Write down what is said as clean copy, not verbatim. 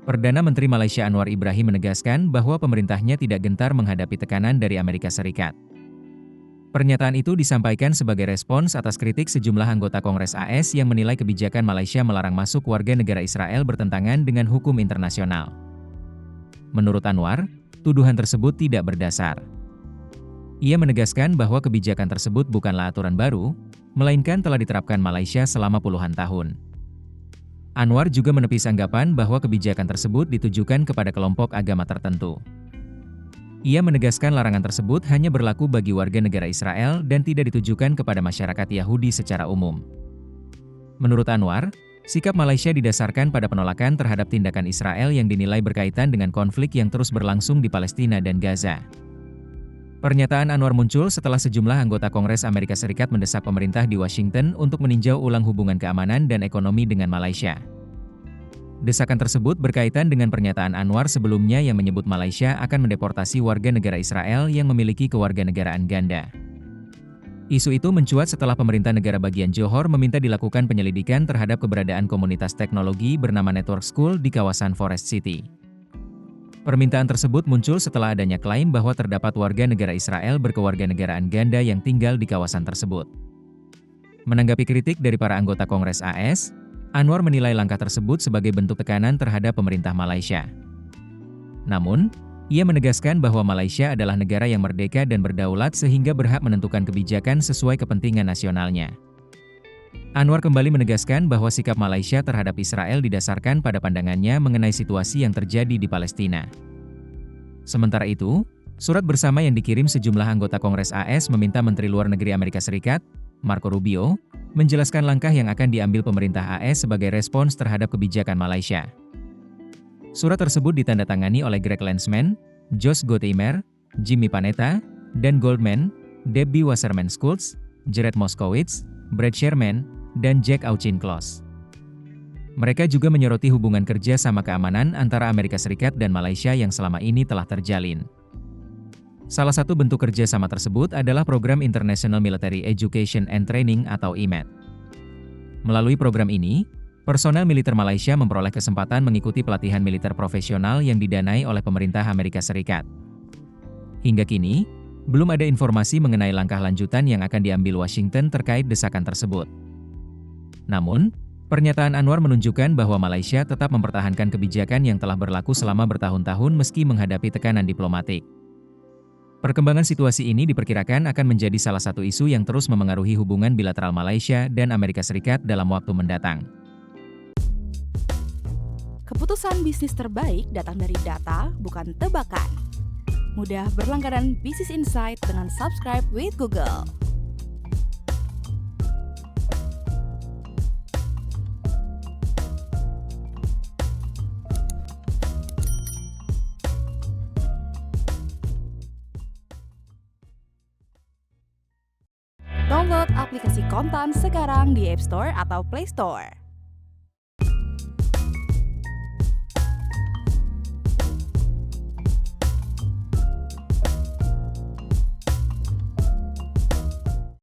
Perdana Menteri Malaysia Anwar Ibrahim menegaskan bahwa pemerintahnya tidak gentar menghadapi tekanan dari Amerika Serikat. Pernyataan itu disampaikan sebagai respons atas kritik sejumlah anggota Kongres AS yang menilai kebijakan Malaysia melarang masuk warga negara Israel bertentangan dengan hukum internasional. Menurut Anwar, tuduhan tersebut tidak berdasar. Ia menegaskan bahwa kebijakan tersebut bukanlah aturan baru, melainkan telah diterapkan Malaysia selama puluhan tahun. Anwar juga menepis anggapan bahwa kebijakan tersebut ditujukan kepada kelompok agama tertentu. Ia menegaskan larangan tersebut hanya berlaku bagi warga negara Israel dan tidak ditujukan kepada masyarakat Yahudi secara umum. Menurut Anwar, sikap Malaysia didasarkan pada penolakan terhadap tindakan Israel yang dinilai berkaitan dengan konflik yang terus berlangsung di Palestina dan Gaza. Pernyataan Anwar muncul setelah sejumlah anggota Kongres Amerika Serikat mendesak pemerintah di Washington untuk meninjau ulang hubungan keamanan dan ekonomi dengan Malaysia. Desakan tersebut berkaitan dengan pernyataan Anwar sebelumnya yang menyebut Malaysia akan mendeportasi warga negara Israel yang memiliki kewarganegaraan ganda. Isu itu mencuat setelah pemerintah negara bagian Johor meminta dilakukan penyelidikan terhadap keberadaan komunitas teknologi bernama Network School di kawasan Forest City. Permintaan tersebut muncul setelah adanya klaim bahwa terdapat warga negara Israel berkewarganegaraan ganda yang tinggal di kawasan tersebut. Menanggapi kritik dari para anggota Kongres AS, Anwar menilai langkah tersebut sebagai bentuk tekanan terhadap pemerintah Malaysia. Namun, ia menegaskan bahwa Malaysia adalah negara yang merdeka dan berdaulat sehingga berhak menentukan kebijakan sesuai kepentingan nasionalnya. Anwar kembali menegaskan bahwa sikap Malaysia terhadap Israel didasarkan pada pandangannya mengenai situasi yang terjadi di Palestina. Sementara itu, surat bersama yang dikirim sejumlah anggota Kongres AS meminta Menteri Luar Negeri Amerika Serikat, Marco Rubio, menjelaskan langkah yang akan diambil pemerintah AS sebagai respons terhadap kebijakan Malaysia. Surat tersebut ditandatangani oleh Greg Landsman, Josh Gottheimer, Jimmy Panetta, Dan Goldman, Debbie Wasserman-Schultz, Jared Moskowitz, Brad Sherman, dan Jack Auchincloss. Mereka juga menyoroti hubungan kerja sama keamanan antara Amerika Serikat dan Malaysia yang selama ini telah terjalin. Salah satu bentuk kerjasama tersebut adalah program International Military Education and Training atau IMET. Melalui program ini, personel militer Malaysia memperoleh kesempatan mengikuti pelatihan militer profesional yang didanai oleh pemerintah Amerika Serikat. Hingga kini, belum ada informasi mengenai langkah lanjutan yang akan diambil Washington terkait desakan tersebut. Namun, pernyataan Anwar menunjukkan bahwa Malaysia tetap mempertahankan kebijakan yang telah berlaku selama bertahun-tahun meski menghadapi tekanan diplomatik. Perkembangan situasi ini diperkirakan akan menjadi salah satu isu yang terus memengaruhi hubungan bilateral Malaysia dan Amerika Serikat dalam waktu mendatang. Keputusan bisnis terbaik datang dari data, bukan tebakan. Mudah berlangganan Business Insight dengan subscribe with Google. Download aplikasi Kontan sekarang di App Store atau Play Store.